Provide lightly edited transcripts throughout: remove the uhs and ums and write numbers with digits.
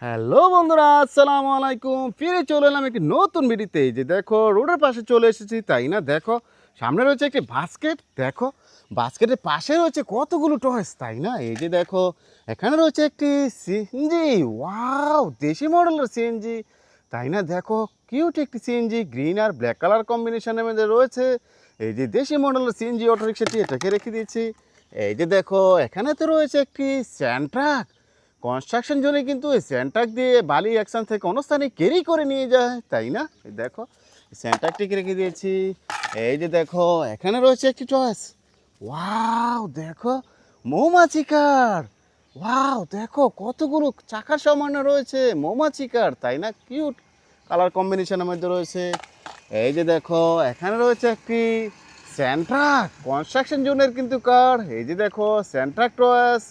Hello বন্ধুরা, আসসালামু আলাইকুম। ফিরে চলে এলাম একটি নতুন ভিডিওতে। এই যে দেখো, রোডের পাশে চলে এসেছি, তাই না? দেখো, সামনে রয়েছে একটি বাস্কেট। দেখো, বাস্কেটের পাশে রয়েছে কতগুলো টয়েস, তাই না? এই যে দেখো, এখানে রয়েছে একটি সিএনজি। ওয়াও, দেশি মডেলের সিএনজি, তাই না? দেখো, কিউট একটি সিএনজি, গ্রিন আর ব্ল্যাক কালার কম্বিনেশনের মধ্যে রয়েছে। এই যে দেশি মডেলের সিএনজি অটোরিকশাটি, এটাকে রেখে দিয়েছি। এই যে দেখো, এখানে তো রয়েছে একটি স্যান্ট্রাক। কনস্ট্রাকশন জোনে কিন্তু এই স্যান্ট্রাক দিয়ে বালি একসান থেকে অন্য স্থানে ক্যারি করে নিয়ে যায়, তাই না? এই দেখো, স্যান্ট্রাকটিকে রেখে দিয়েছি। এই যে দেখো, এখানে রয়েছে একটি টয়েস। ওয়াও, দেখো, মৌমাছি কার। ওয়াও, দেখো কতগুলো চাকার সামান্য রয়েছে, মৌমাছি কার, তাই না? কিউট কালার কম্বিনেশনের মধ্যে রয়েছে। এই যে দেখো, এখানে রয়েছে একটি স্যান্ট্রাক কনস্ট্রাকশন জোনের কিন্তু কার। এই যে দেখো, স্যান্ট্রাক টয়েস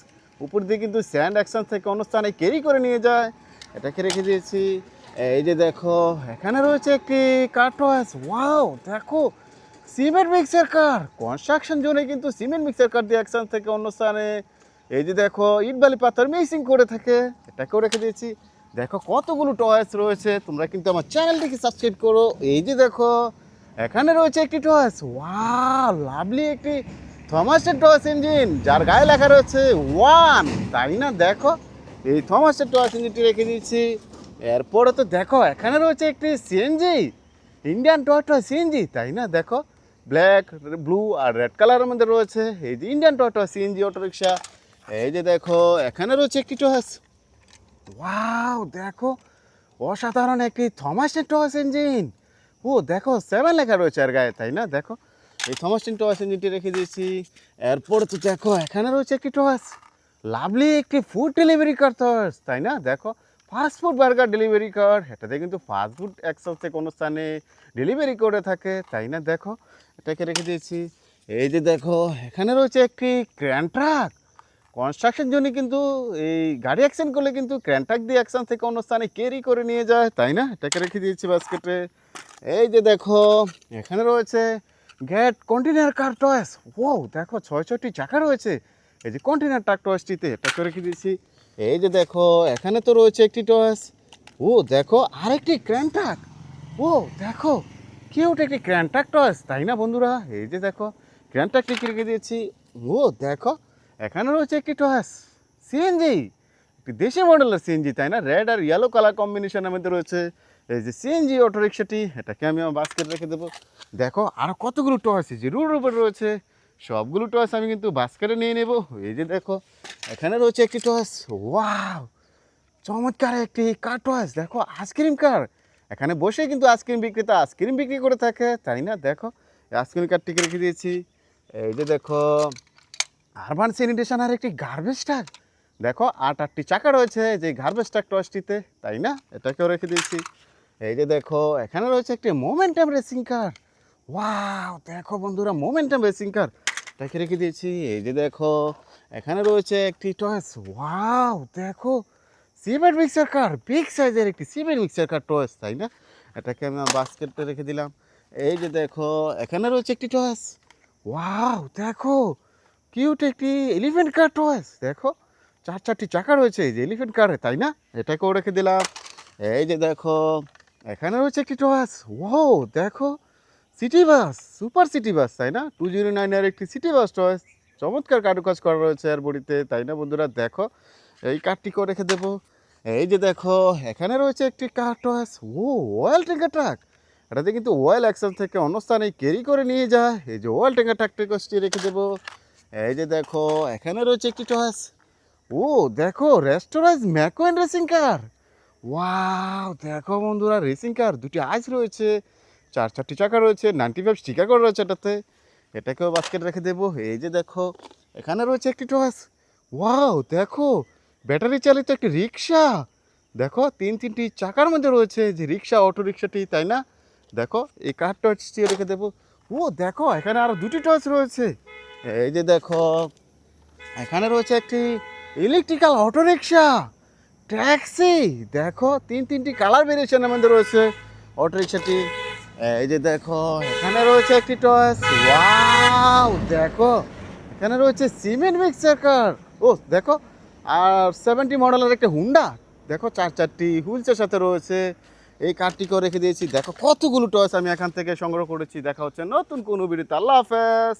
উপর দিয়ে কিন্তু স্যান্ড অ্যাকশন থেকে অন্য স্থানে ক্যারি করে নিয়ে যায়, এটাকে রেখে দিয়েছি। এই যে দেখো, এখানে রয়েছে একটি কার টয়েস। ওয়াও, দেখো, সিমেন্ট মিক্সার কার। কনস্ট্রাকশন জোনে কিন্তু সিমেন্ট মিক্সার কার দিয়ে অ্যাকশন থেকে অন্য স্থানে, এই যে দেখো, ইট বালি পাথর মিক্সিং করে থাকে, এটাকেও রেখে দিয়েছি। দেখো কতগুলো টয়েস রয়েছে, তোমরা কিন্তু আমার চ্যানেলটিকে সাবস্ক্রাইব করো। এই যে দেখো, এখানে রয়েছে একটি টয়েস। ওয়াও, লাভলি একটি থমাসের টয়েস ইঞ্জিন, যার গায়ে লেখা রয়েছে ওয়ান, তাই না? দেখো, এই থমাসের টয়েস ইঞ্জিনটি রেখে দিয়েছি। এরপরে তো দেখো, এখানে রয়েছে একটি সিএনজি, ইন্ডিয়ান টয়োটা সিএনজি, তাই না? দেখো, ব্ল্যাক, ব্লু আর রেড কালারের মধ্যে রয়েছে। এই যে ইন্ডিয়ান টয়োটা সিএনজি অটোরিকশা। এই যে দেখো, এখানে রয়েছে একটি টয়েস। ওয়াও, দেখো, অসাধারণ একটি থমাসের টয়েস ইঞ্জিন। ও দেখো, 7 লেখা রয়েছে আর গায়ে, তাই না? দেখো, এই থমাসটিন টয়েস ইঞ্জিনটি রেখে দিয়েছি। এরপরে তো দেখো, এখানে রয়েছে একটি টয়েস, লাভলি একটি ফুড ডেলিভারি কার টয়েস, তাই না? দেখো, ফাস্ট ফুড বার্গার ডেলিভারি কার, এটাতে কিন্তু ফাস্ট ফুড একসাথে কোনো স্থানে ডেলিভারি করে থাকে, তাই না? দেখো, এটাকে রেখে দিয়েছি। এই যে দেখো, এখানে রয়েছে একটি ক্র্যান ট্রাক। কনস্ট্রাকশন জন্য কিন্তু এই গাড়ি অ্যাক্সিডেন্ট করলে কিন্তু ক্র্যান ট্রাক দিয়ে অ্যাকশন থেকে অন্য স্থানে ক্যারি করে নিয়ে যায়, তাই না? এটাকে রেখে দিয়েছি বাস্কেটে। এই যে দেখো, এখানে রয়েছে গ্যাট কন্টেনার কার টয়েস। ও দেখো, 6টি চাকা রয়েছে এই যে কন্টেনার ট্রাক টয়েসটিতে, এটাকে রেখে দিয়েছি। এই যে দেখো, এখানে তো রয়েছে একটি টয়েস। ও দেখো, আরেকটি ক্র্যান ট্রাক। ও দেখো, কিউট একটি ক্র্যান ট্রাক টয়েস, তাই না বন্ধুরা? এই যে দেখো, ক্র্যান ট্রাকটিকে রেখে দিয়েছি। ও দেখো, এখানে রয়েছে একটি টয়েস সিএনজি, একটি দেশি মডেলের সিএনজি, তাই না? রেড আর ইয়েলো কালার কম্বিনেশনের মধ্যে রয়েছে এই যে সিএনজি অটোরিকশাটি, এটাকে আমি আমার বাস্কেট রেখে দেবো। দেখো, আরও কতগুলো টয়েস যে রোডের উপরে রয়েছে, সবগুলো টয়েস আমি কিন্তু বাস্কেটে নিয়ে নেব। এই যে দেখো, এখানে রয়েছে একটি টয়েস। ওয়াও, চমৎকার একটি কার টয়েস। দেখো, আইসক্রিম কার। এখানে বসে কিন্তু আইসক্রিম বিক্রেতা আইসক্রিম বিক্রি করে থাকে, তাই না? দেখো, আইসক্রিম কারটিকে রেখে দিয়েছি। এই যে দেখো, আরবান স্যানিটেশন আর একটি গার্বেজ ট্রাক। দেখো, 8টি চাকা রয়েছে যে গার্বেজ ট্রাক টয়েসটিতে, তাই না? এটাকেও রেখে দিয়েছি। এই যে দেখো, এখানে রয়েছে একটি মোমেন্টাম রেসিং কার। ওয়াও, দেখো বন্ধুরা, মোমেন্টাম রেসিং কার, এটাকে রেখে দিয়েছি। এই যে দেখো, এখানে রয়েছে একটি টয়েস। ওয়াও, দেখো, সিমেন্ট মিক্সার কার, বিগ সাইজের একটি সিমেন্ট মিক্সার কার টয়েস, তাই না? এটাকে আমি বাস্কেটে রেখে দিলাম। এই যে দেখো, এখানে রয়েছে একটি টয়েস। ওয়াও, দেখো, কিউট একটি এলিফ্যান্ট কার টয়েস। দেখো, 4টি চাকা রয়েছে এই যে এলিফ্যান্ট কারে, তাই না? এটাকেও রেখে দিলাম। এই যে দেখো, এখানে রয়েছে একটি টয়েস। ও দেখো, city bus, super city bus, তাই না? 209 এর একটি সিটি বাস টয়েস, চমৎকার কারুকাজ করা রয়েছে আর বডিতে, তাই না বন্ধুরা? দেখো, এই কারটিকেও রেখে দেবো। এই যে দেখো, এখানে রয়েছে একটি কার টয়েস। ও অয়েল ট্যাঙ্কার ট্রাক, এটাতে কিন্তু অয়েল অ্যাকশন থেকে অন্য স্থানে ক্যারি করে নিয়ে যায়। এই যে অয়েল ট্যাঙ্কার ট্রাকটিকে রেখে দেবো। এই যে দেখো, এখানে রয়েছে একটি টয়েস। ও দেখো, রেস্টোরাইজ ম্যাকোয়েন রেসিং কার। ওয়াও, দেখো বন্ধুরা, রেসিং কার, 2টি আইস রয়েছে, 4টি চাকা রয়েছে, 95 স্টিকার করা রয়েছে এটাতে, এটাকেও বাস্কেট রেখে দেবো। এই যে দেখো, এখানে রয়েছে একটি টয়েস। ওয়াও, দেখো, ব্যাটারি চালিত একটি রিক্সা। দেখো, 3টি চাকার মধ্যে রয়েছে যে রিক্সা অটো রিক্সাটি, তাই না? দেখো, এই কার টয়েসটি রেখে দেবো। ও দেখো, এখানে আরও 2টি টয়েস রয়েছে। এই যে দেখো, এখানে রয়েছে একটি ইলেকট্রিক্যাল অটোরিকশা ট্যাক্সি। দেখো, 3টি কালার ভেরিয়েশনের মধ্যে রয়েছে অটোরিকশাটি। এই যে দেখো, এখানে রয়েছে একটি টয়েস। ওয়াও, দেখো, এখানে রয়েছে সিমেন্ট মিক্সার কার। ও দেখো, আর 70 মডেলের একটা হুন্ডা দেখো চার চারটি হুইলসের সাথে রয়েছে। এই কার্ডটিকেও রেখে দিয়েছি। দেখো কতগুলো টয়েস আমি এখান থেকে সংগ্রহ করেছি। দেখা হচ্ছে নতুন কোনো ভিডিওতে। আল্লাহ হাফেজ।